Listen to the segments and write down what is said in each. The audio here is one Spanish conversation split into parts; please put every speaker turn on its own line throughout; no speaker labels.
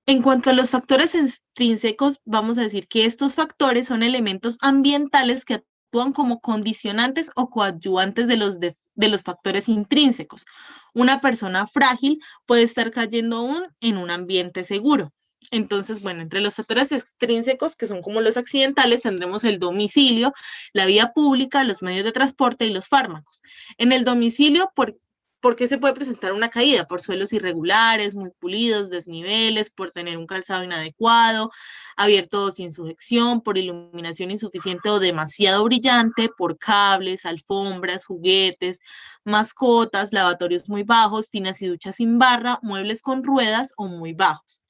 En cuanto a los factores extrínsecos, vamos a decir que estos factores son elementos ambientales que actúan como condicionantes o coadyuvantes de los factores intrínsecos. Una persona frágil puede estar cayendo aún en un ambiente seguro. Entonces, bueno, entre los factores extrínsecos, que son como los accidentales, tendremos el domicilio, la vía pública, los medios de transporte y los fármacos. En el domicilio, ¿por qué se puede presentar una caída? Por suelos irregulares, muy pulidos, desniveles, por tener un calzado inadecuado, abierto o sin sujeción, por iluminación insuficiente o demasiado brillante, por cables, alfombras, juguetes, mascotas, lavatorios muy bajos, tinas y duchas sin barra, muebles con ruedas o muy bajos.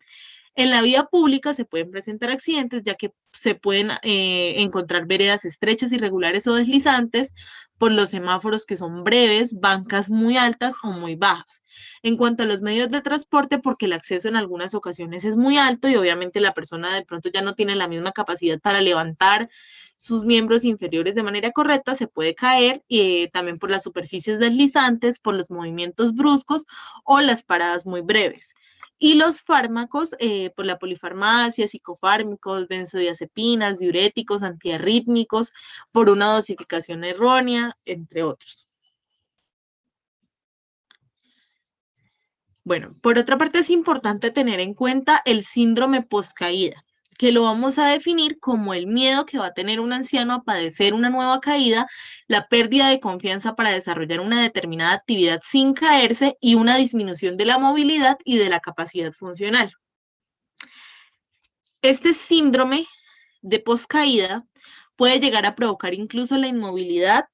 En la vía pública se pueden presentar accidentes ya que se pueden encontrar veredas estrechas, irregulares o deslizantes por los semáforos que son breves, bancas muy altas o muy bajas. En cuanto a los medios de transporte, porque el acceso en algunas ocasiones es muy alto y obviamente la persona de pronto ya no tiene la misma capacidad para levantar sus miembros inferiores de manera correcta, se puede caer también por las superficies deslizantes, por los movimientos bruscos o las paradas muy breves. Y los fármacos, por la polifarmacia, psicofármacos, benzodiazepinas, diuréticos, antiarrítmicos, por una dosificación errónea, entre otros. Bueno, por otra parte es importante tener en cuenta el síndrome postcaída, que lo vamos a definir como el miedo que va a tener un anciano a padecer una nueva caída, la pérdida de confianza para desarrollar una determinada actividad sin caerse y una disminución de la movilidad y de la capacidad funcional. Este síndrome de poscaída puede llegar a provocar incluso la inmovilidad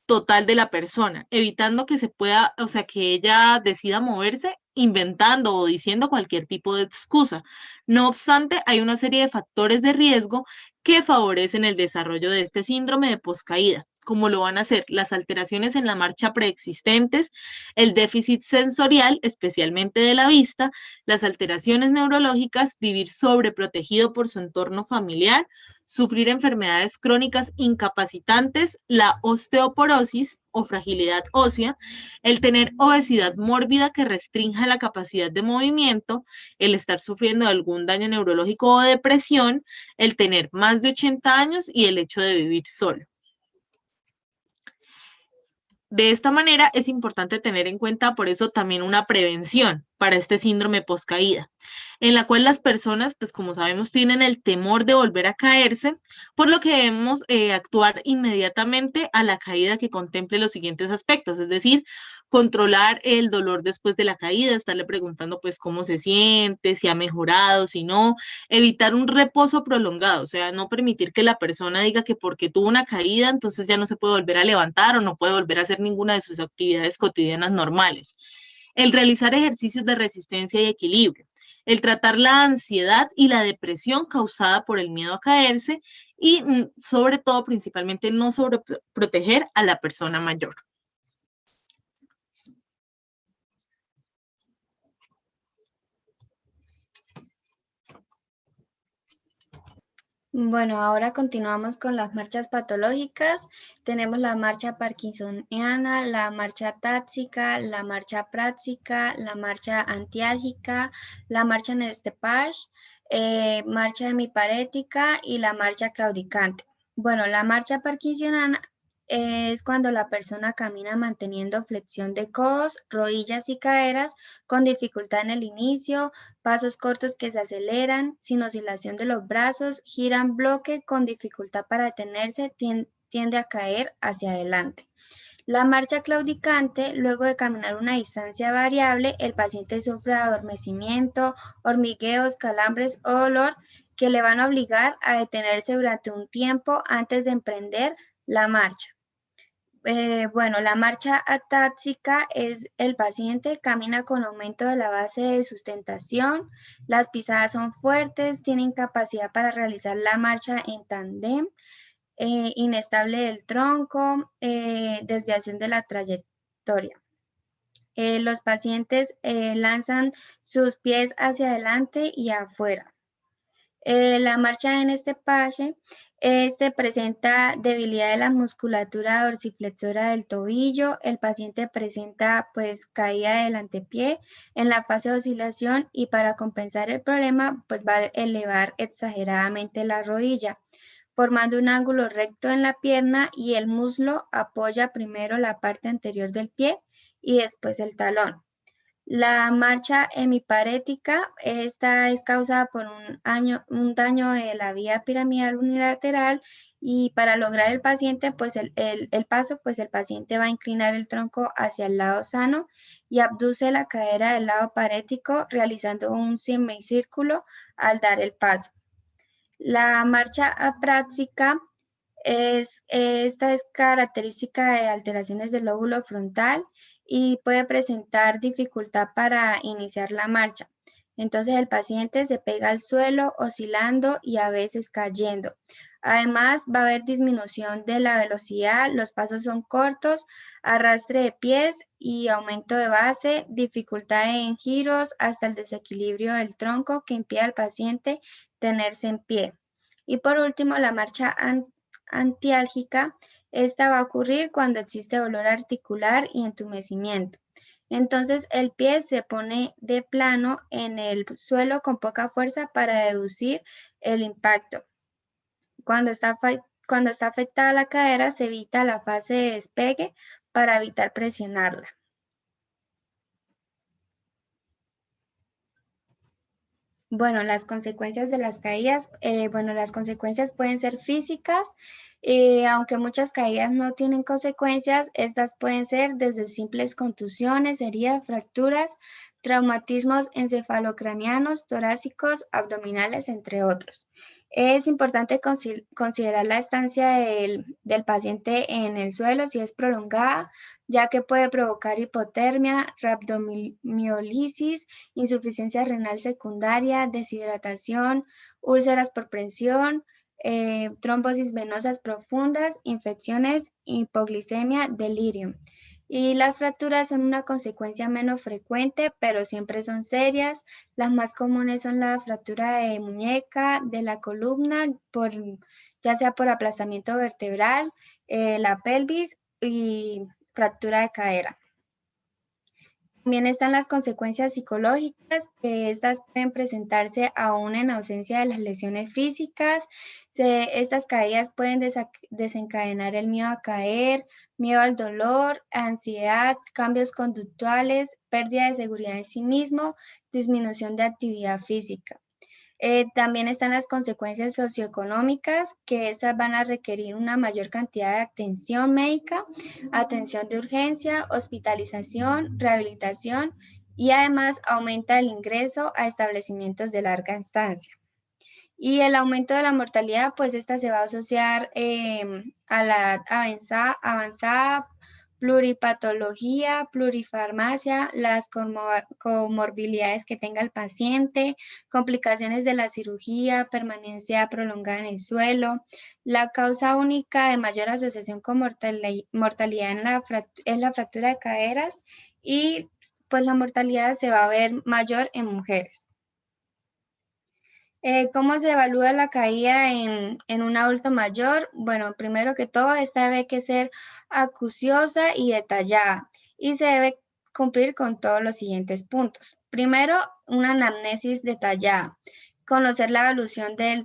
total de la persona, evitando que se pueda, o sea, que ella decida moverse inventando o diciendo cualquier tipo de excusa. No obstante, hay una serie de factores de riesgo que favorecen el desarrollo de este síndrome de poscaída, como lo van a ser las alteraciones en la marcha preexistentes, el déficit sensorial, especialmente de la vista, las alteraciones neurológicas, vivir sobreprotegido por su entorno familiar, sufrir enfermedades crónicas incapacitantes, la osteoporosis o fragilidad ósea, el tener obesidad mórbida que restrinja la capacidad de movimiento, el estar sufriendo algún daño neurológico o depresión, el tener más de 80 años y el hecho de vivir solo. De esta manera es importante tener en cuenta por eso también una prevención para este síndrome poscaída, en la cual las personas, pues como sabemos, tienen el temor de volver a caerse, por lo que debemos actuar inmediatamente a la caída que contemple los siguientes aspectos, es decir, controlar el dolor después de la caída, estarle preguntando pues cómo se siente, si ha mejorado, si no, evitar un reposo prolongado, o sea, no permitir que la persona diga que porque tuvo una caída, entonces ya no se puede volver a levantar o no puede volver a hacer ninguna de sus actividades cotidianas normales. El realizar ejercicios de resistencia y equilibrio. El tratar la ansiedad y la depresión causada por el miedo a caerse y sobre todo, principalmente, no sobreproteger a la persona mayor.
Bueno, ahora continuamos con las marchas patológicas. Tenemos la marcha parkinsoniana, la marcha táxica, la marcha práxica, la marcha antiálgica, la marcha Nestepage, marcha hemiparética y la marcha claudicante. Bueno, la marcha parkinsoniana es cuando la persona camina manteniendo flexión de codos, rodillas y caderas con dificultad en el inicio, pasos cortos que se aceleran, sin oscilación de los brazos, gira en bloque con dificultad para detenerse, tiende a caer hacia adelante. La marcha claudicante, luego de caminar una distancia variable, el paciente sufre adormecimiento, hormigueos, calambres o dolor que le van a obligar a detenerse durante un tiempo antes de emprender la marcha. Bueno, la marcha atáxica es el paciente camina con aumento de la base de sustentación, las pisadas son fuertes, tiene incapacidad para realizar la marcha en tandem, inestable del tronco, desviación de la trayectoria. Los pacientes lanzan sus pies hacia adelante y afuera. La marcha en este paciente presenta debilidad de la musculatura dorsiflexora del tobillo, el paciente presenta pues caída del antepié en la fase de oscilación y para compensar el problema pues va a elevar exageradamente la rodilla, formando un ángulo recto en la pierna y el muslo apoya primero la parte anterior del pie y después el talón. La marcha hemiparética, esta es causada por un daño de la vía piramidal unilateral y para lograr el paciente, pues el paso, pues el paciente va a inclinar el tronco hacia el lado sano y abduce la cadera del lado parético realizando un semicírculo al dar el paso. La marcha apráxica esta es característica de alteraciones del lóbulo frontal y puede presentar dificultad para iniciar la marcha. Entonces el paciente se pega al suelo oscilando y a veces cayendo. Además va a haber disminución de la velocidad, los pasos son cortos, arrastre de pies y aumento de base, dificultad en giros hasta el desequilibrio del tronco que impide al paciente tenerse en pie. Y por último, la marcha antiálgica, esta va a ocurrir cuando existe dolor articular y entumecimiento. Entonces el pie se pone de plano en el suelo con poca fuerza para reducir el impacto. Cuando está afectada la cadera, se evita la fase de despegue para evitar presionarla. Bueno, las consecuencias de las caídas, las consecuencias pueden ser físicas, aunque muchas caídas no tienen consecuencias, estas pueden ser desde simples contusiones, heridas, fracturas, traumatismos encefalocranianos, torácicos, abdominales, entre otros. Es importante considerar la estancia del paciente en el suelo si es prolongada, ya que puede provocar hipotermia, rhabdomiólisis, insuficiencia renal secundaria, deshidratación, úlceras por presión, trombosis venosas profundas, infecciones, hipoglicemia, delirio. Y las fracturas son una consecuencia menos frecuente, pero siempre son serias. Las más comunes son la fractura de muñeca, de la columna, ya sea por aplastamiento vertebral, la pelvis y fractura de cadera. También están las consecuencias psicológicas, que estas pueden presentarse aún en ausencia de las lesiones físicas. Estas caídas pueden desencadenar el miedo a caer, miedo al dolor, ansiedad, cambios conductuales, pérdida de seguridad en sí mismo, disminución de actividad física. También están las consecuencias socioeconómicas, que estas van a requerir una mayor cantidad de atención médica, atención de urgencia, hospitalización, rehabilitación y además aumenta el ingreso a establecimientos de larga estancia. Y el aumento de la mortalidad, pues esta se va a asociar a la avanzada pluripatología, plurifarmacia, las comorbilidades que tenga el paciente, complicaciones de la cirugía, permanencia prolongada en el suelo. La causa única de mayor asociación con mortalidad es la fractura de caderas y pues la mortalidad se va a ver mayor en mujeres. ¿Cómo se evalúa la caída en un adulto mayor? Bueno, primero que todo, esta debe que ser acuciosa y detallada y se debe cumplir con todos los siguientes puntos. Primero, una anamnesis detallada. Conocer la evolución de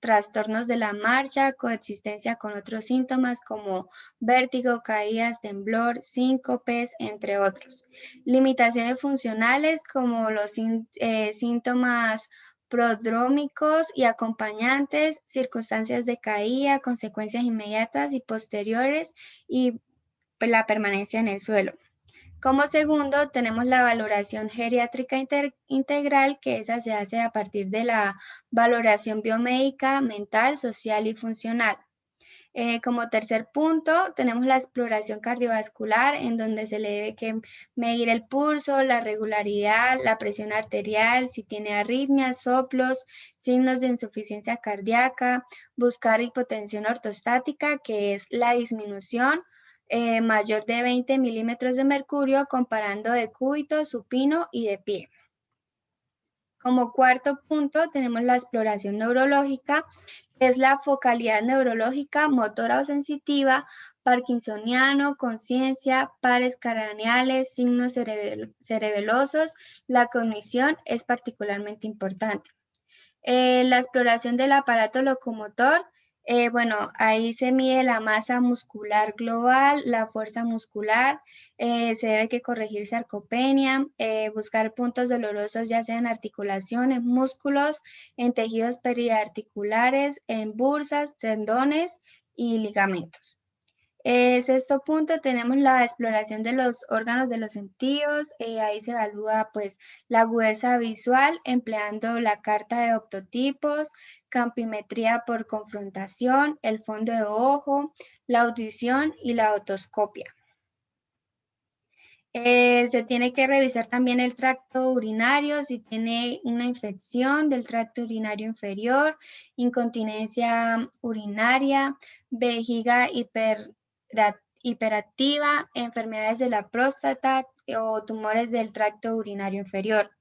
trastornos de la marcha, coexistencia con otros síntomas como vértigo, caídas, temblor, síncopes, entre otros. Limitaciones funcionales como los síntomas prodrómicos y acompañantes, circunstancias de caída, consecuencias inmediatas y posteriores y la permanencia en el suelo. Como segundo, tenemos la valoración geriátrica integral, que esa se hace a partir de la valoración biomédica, mental, social y funcional. Como tercer punto, tenemos la exploración cardiovascular, en donde se le debe que medir el pulso, la regularidad, la presión arterial, si tiene arritmias, soplos, signos de insuficiencia cardíaca, buscar hipotensión ortostática, que es la disminución mayor de 20 milímetros de mercurio comparando de cúbito, supino y de pie. Como cuarto punto tenemos la exploración neurológica, que es la focalidad neurológica, motora o sensitiva, parkinsoniano, conciencia, pares craneales, signos cerebelosos. La cognición es particularmente importante. La exploración del aparato locomotor, bueno, ahí se mide la masa muscular global, la fuerza muscular, se debe que corregir sarcopenia, buscar puntos dolorosos ya sea en articulaciones, músculos, en tejidos periarticulares, en bursas, tendones y ligamentos. Sexto punto, tenemos la exploración de los órganos de los sentidos. Ahí se evalúa pues la agudeza visual empleando la carta de optotipos, campimetría por confrontación, el fondo de ojo, la audición y la otoscopia. Se tiene que revisar también el tracto urinario, si tiene una infección del tracto urinario inferior, incontinencia urinaria, vejiga hiperactiva, enfermedades de la próstata o tumores del tracto urinario inferior.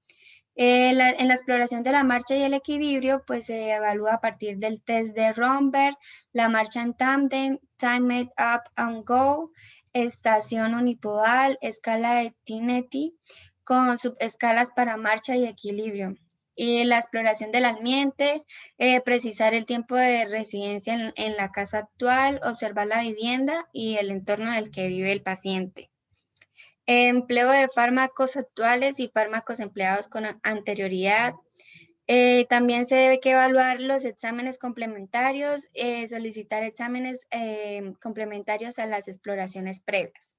En la exploración de la marcha y el equilibrio, pues se evalúa a partir del test de Romberg, la marcha en tándem, Timed Up and Go, estación unipodal, escala de Tinetti, con subescalas para marcha y equilibrio. Y la exploración del ambiente, precisar el tiempo de residencia en la casa actual, observar la vivienda y el entorno en el que vive el paciente. Empleo de fármacos actuales y fármacos empleados con anterioridad. También se debe que evaluar los exámenes complementarios, solicitar exámenes complementarios a las exploraciones previas.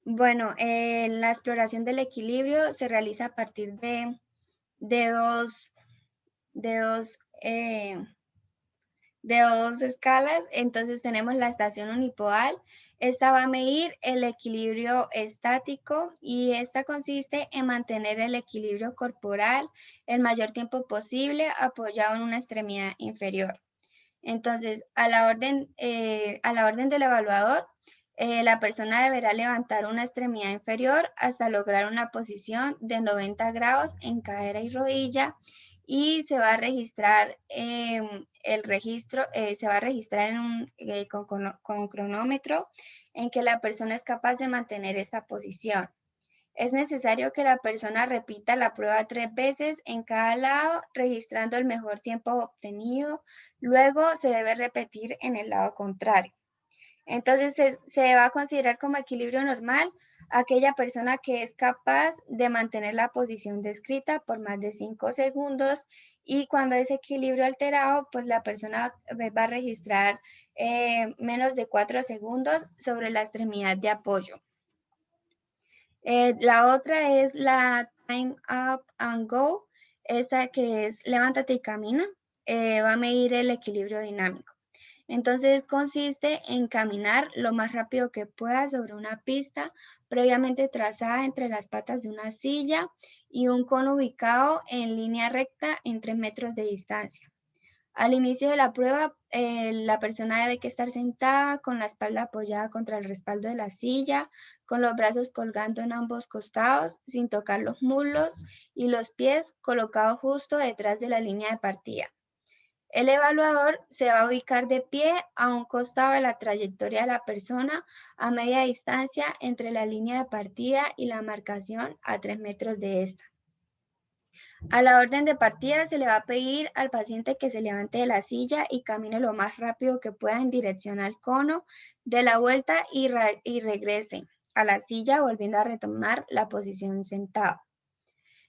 Bueno, la exploración del equilibrio se realiza a partir de dos escalas. Entonces tenemos la estación unipodal. Esta va a medir el equilibrio estático y esta consiste en mantener el equilibrio corporal el mayor tiempo posible apoyado en una extremidad inferior. Entonces, a la orden del evaluador, la persona deberá levantar una extremidad inferior hasta lograr una posición de 90 grados en cadera y rodilla y se va a registrar el registro, se va a registrar con cronómetro en que la persona es capaz de mantener esta posición. Es necesario que la persona repita la prueba 3 veces en cada lado, registrando el mejor tiempo obtenido. Luego se debe repetir en el lado contrario. Entonces se va a considerar como equilibrio normal aquella persona que es capaz de mantener la posición descrita por más de 5 segundos y cuando es equilibrio alterado, pues la persona va a registrar menos de 4 segundos sobre la extremidad de apoyo. La otra es la Time Up and Go, esta que es levántate y camina, va a medir el equilibrio dinámico. Entonces consiste en caminar lo más rápido que pueda sobre una pista previamente trazada entre las patas de una silla y un cono ubicado en línea recta en 3 metros de distancia. Al inicio de la prueba, la persona debe que estar sentada con la espalda apoyada contra el respaldo de la silla, con los brazos colgando en ambos costados, sin tocar los muslos y los pies colocados justo detrás de la línea de partida. El evaluador se va a ubicar de pie a un costado de la trayectoria de la persona a media distancia entre la línea de partida y la marcación a 3 metros de esta. A la orden de partida se le va a pedir al paciente que se levante de la silla y camine lo más rápido que pueda en dirección al cono de la vuelta y regrese a la silla volviendo a retomar la posición sentado.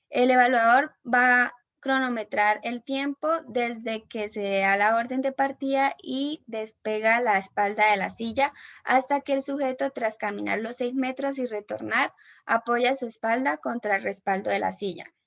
El evaluador va a cronometrar el tiempo desde que se da la orden de partida y despega la espalda de la silla hasta que el sujeto, tras caminar los 6 metros y retornar, apoya su espalda contra el respaldo de la silla.